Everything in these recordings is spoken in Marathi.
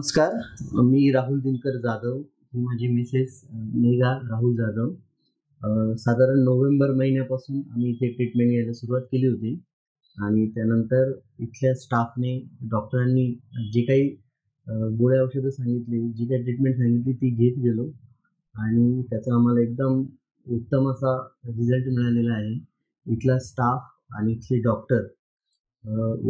नमस्कार. मी राहुल दिनकर जाधव. ही माझी मिसेस मेघा राहुल जाधव. साधारण नोव्हेंबर महिन्यापासून आम्ही इथे ट्रीटमेंट घ्यायला सुरुवात केली होती आणि त्यानंतर इथल्या स्टाफने, डॉक्टरांनी जी काही गोळ्या औषधं सांगितली, जी काही ट्रीटमेंट सांगितली ती घेत गेलो आणि त्याचा आम्हाला एकदम उत्तम असा रिझल्ट मिळालेला आहे. इथला स्टाफ आणि इथले डॉक्टर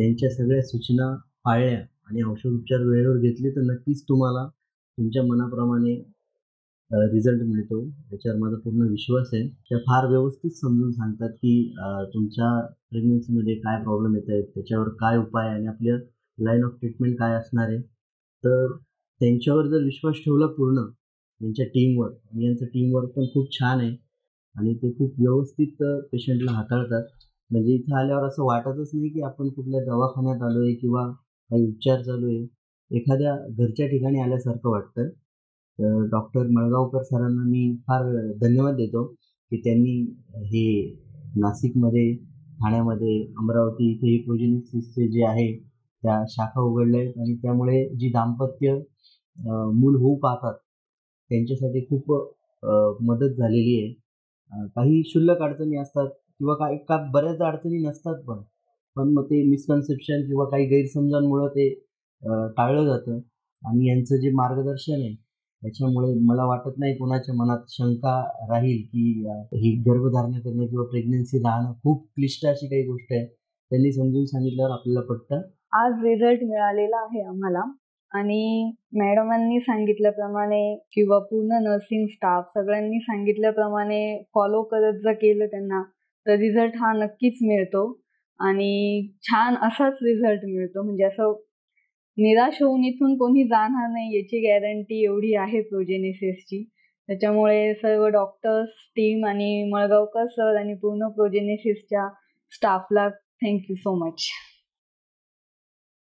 यांच्या सगळ्या सूचना पाळल्या आणि औषधोपचार वेळेवर घेतले तर नक्कीच तुम्हाला तुमच्या मनाप्रमाणे रिझल्ट मिळतो. याच्यावर माझा पूर्ण विश्वास आहे. त्या फार व्यवस्थित समजून सांगतात की तुमच्या प्रेग्नन्सीमध्ये काय प्रॉब्लेम येत आहेत, त्याच्यावर काय उपाय आणि आपल्या लाईन ऑफ ट्रीटमेंट काय असणार आहे. तर त्यांच्यावर जर विश्वास ठेवला पूर्ण यांच्या टीमवर, आणि यांचं टीमवर्क पण खूप छान आहे आणि ते खूप व्यवस्थित पेशंटला हाताळतात. म्हणजे इथं आल्यावर असं वाटतच नाही की आपण कुठल्या दवाखान्यात आलो आहे किंवा काही उपचार चालू आहे. एखाद्या घरच्या ठिकाणी आल्यासारखं वाटतं. तर डॉक्टर मळगावकर सरांना मी फार धन्यवाद देतो की त्यांनी हे नाशिकमध्ये, ठाण्यामध्ये, अमरावती इथे हे प्रोजेनेसिसचे जे आहे त्या शाखा उघडल्या आहेत आणि त्यामुळे जी दाम्पत्य मूल होऊ पाहतात त्यांच्यासाठी खूप मदत झालेली आहे. काही क्षुल्लक अडचणी असतात किंवा काही बऱ्याचदा अडचणी नसतात पण मग ते मिसकन्सेप्शन किंवा काही गैरसमजांमुळं ते टाळलं जातं आणि यांचं जे मार्गदर्शन आहे त्याच्यामुळे मला वाटत नाही कोणाच्या मनात शंका राहील की ही गर्भधारणा करणं किंवा प्रेग्नन्सी राहणं खूप क्लिष्ट अशी काही गोष्ट आहे. त्यांनी समजून सांगितल्यावर आपल्याला पटतं. आज रिझल्ट मिळालेला आहे आम्हाला आणि मॅडमांनी सांगितल्याप्रमाणे किंवा पूर्ण नर्सिंग स्टाफ सगळ्यांनी सांगितल्याप्रमाणे फॉलो करत जर केलं त्यांना तर रिझल्ट हा नक्कीच मिळतो आणि छान असाच रिझल्ट मिळतो. म्हणजे असं निराश होऊन इथून कोणी जाणार नाही याची गॅरंटी एवढी आहे प्रोजेनेसिसची. त्याच्यामुळे सर्व डॉक्टर्स, टीम आणि मळगावकर सर आणि पूर्ण प्रोजेनेसिसच्या स्टाफला थँक्यू सो मच.